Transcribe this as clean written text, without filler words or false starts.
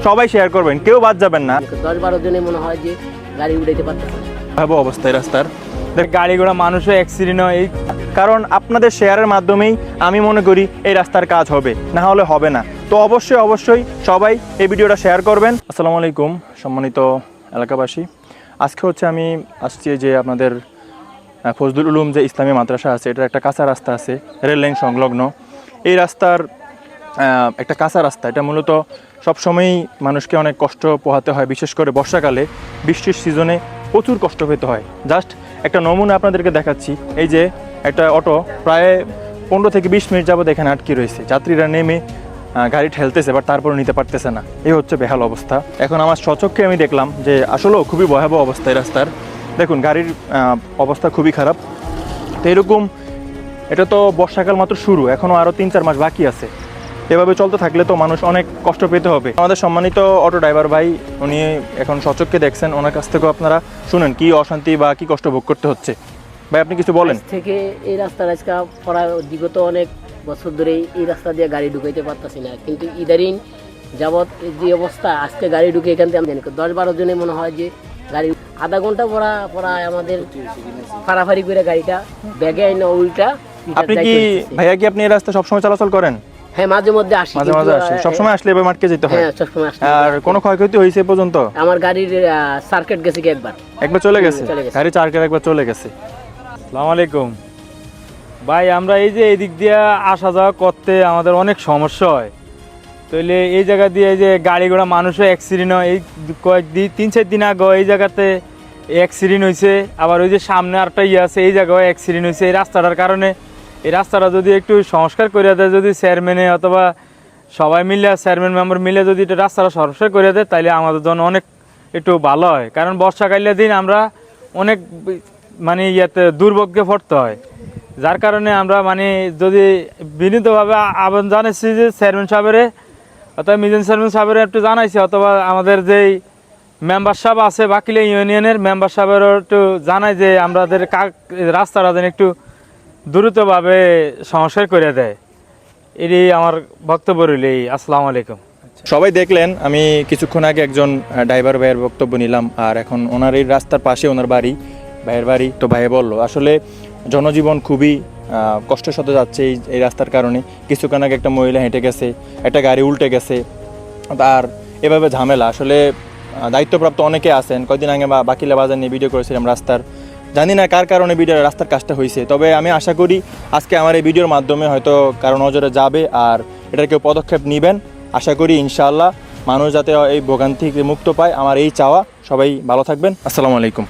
সবাই শেয়ার করবেন, কেউ বাদ যাবেন না। 10-12 জনে মনে হয় যে গাড়ি উঠাইতে পারতেছে না। ভালো অবস্থায় রাস্তার গাড়ি ঘোড়া মানুষও অ্যাক্সিডেন্ট হয়। কারণ আপনাদের শেয়ারের মাধ্যমেই আমি মনে করি এই রাস্তার কাজ হবে, না হলে হবে না। তো অবশ্যই সবাই এই ভিডিওটা শেয়ার করবেন। আসসালামু আলাইকুম সম্মানিত এলাকাবাসী, আজকে হচ্ছে আমি আসছি যে আপনাদের ফজলুল উলুম যে ইসলামী মাদ্রাসা আছে, এটার একটা কাঁচা রাস্তা আছে রেল লাইন সংলগ্ন। এই রাস্তার একটা কাঁচা রাস্তা, এটা মূলত সবসময়ই মানুষকে অনেক কষ্ট পোহাতে হয়, বিশেষ করে বর্ষাকালে বৃষ্টির সিজনে প্রচুর কষ্ট পেতে হয়। জাস্ট একটা নমুনা আপনাদেরকে দেখাচ্ছি। এই যে একটা অটো প্রায় 15 থেকে 20 মিনিট যাবত এখানে আটকে রয়েছে, যাত্রীরা নেমে গাড়ি ঠেলতেছে, বাট তারপরে নিতে পারতেছে না। এই হচ্ছে বেহাল অবস্থা। এখন আমার স্বচক্ষে আমি দেখলাম যে আসলেও খুবই ভয়াবহ অবস্থা এই রাস্তার। দেখুন গাড়ির অবস্থা খুবই খারাপ। তো এরকম, এটা তো বর্ষাকাল মাত্র শুরু, এখনও আরও 3-4 মাস বাকি আছে। এভাবে চলতে থাকলে তো মানুষ অনেক কষ্ট পেতে হবে। আমাদের সম্মানিত অটো ড্রাইভার ভাই, উনি এখন সচক্ষে দেখছেন, ওনার কাছ থেকেও আপনারা শুনেন কি অশান্তি বা কি কষ্ট ভোগ করতে হচ্ছে। ভাই আপনি কিছু বলেন। থেকে এই রাস্তার আজকে প্রায় বিগত অনেক বছর ধরে এই রাস্তা দিয়ে গাড়ি ঢুকাইতে পারতাছি না, কিন্তু ইদারিং যাবৎ যে অবস্থা, আজকে গাড়ি ঢুকে এখান থেকে 10-12 জনে মনে হয় যে গাড়ি আধা ঘন্টা প্রায় আমাদের ফাড়াফাড়ি করে গাড়িটা ব্যাগে আইনা উল্টা। আপনি কি ভাইয়া কি আপনি এই রাস্তা সবসময় চলাচল করেন? হ্যাঁ, মাঝে মধ্যে আসি। মাঝে আসে, সবসময় আসলে এভাবে মাঠকে যেতে হয়? হ্যাঁ, সবসময় আসি। আর কোনো ক্ষয়ক্ষতি হয়েছে পর্যন্ত? আমার গাড়ির সার্কিট গেছে কি একবার চলে গেছে, গাড়ি চার্কের একবার চলে গেছে। আসসালামু আলাইকুম ভাই, আমরা এই যে এদিক দিয়ে আসা যাওয়া করতে আমাদের অনেক সমস্যা হয়। তাহলে এই জায়গা দিয়ে এই যে গাড়ি ঘোড়া মানুষও অ্যাক্সিডেন্ট হয়। এই কয়েকদিন 3-4 দিন আগে এই জায়গাতে অ্যাক্সিডেন্ট হয়েছে। আবার ওই যে সামনে আরেকটা আছে, এই জায়গায় অ্যাক্সিডেন্ট হয়েছে এই রাস্তাটার কারণে। এই রাস্তাটা যদি একটু সংস্কার করে দেয়, যদি চেয়ারম্যানে অথবা সবাই মিলে, চেয়ারম্যান মেম্বার মিলে যদি এটা রাস্তাটা সংস্কার করে দেয়, তাহলে আমাদের জন্য অনেক একটু ভালো হয়। কারণ বর্ষাকালের দিন আমরা অনেক ইয়াতে দুর্ভোগে পড়তে হয়, যার কারণে আমরা যদি বিনীতভাবে আবেদন জানাচ্ছি যে চেয়ারম্যান সাহেবের অথবা মিজান চেয়ারম্যান সাহেবের একটু জানাইছি, অথবা আমাদের যেই মেম্বার সাহেব আছে বাকিলে ইউনিয়নের মেম্বার সাহেবেরও একটু জানাই যে আমাদের রাস্তাটা যেন একটু দ্রুতভাবে সংস্কার করে দেয়। এটি আমার বক্তব্য রইল। আসসালামু আলাইকুম। সবাই দেখলেন, আমি কিছুক্ষণ আগে একজন ড্রাইভার ভাইয়ের বক্তব্য নিলাম, আর এখন ওনার এই রাস্তার পাশে ওনার বাড়ি, ভাইয়ের বাড়ি। তো ভাইয়ে বললো আসলে জনজীবন খুবই কষ্টের সাথে যাচ্ছে এই রাস্তার কারণে। কিছুক্ষণ আগে একটা মহিলা হেঁটে গেছে, একটা গাড়ি উল্টে গেছে, আর এভাবে ঝামেলা। আসলে দায়িত্বপ্রাপ্ত অনেকে আছেন। কয়েকদিন আগে বাকিলা বাজার নিয়ে ভিডিও করেছিলাম রাস্তার, জানি না কার কারণে রাস্তার কাজটা হয়েছে। তবে আমি আশা করি আজকে আমার এই ভিডিওর মাধ্যমে হয়তো কারো নজরে যাবে, আর এটার কেউ পদক্ষেপ নেবেন। আশা করি ইনশাআল্লাহ মানুষ যাতে এই ভোগান্তি থেকে মুক্ত পায়, আমার এই চাওয়া। সবাই ভালো থাকবেন। আসসালামু আলাইকুম।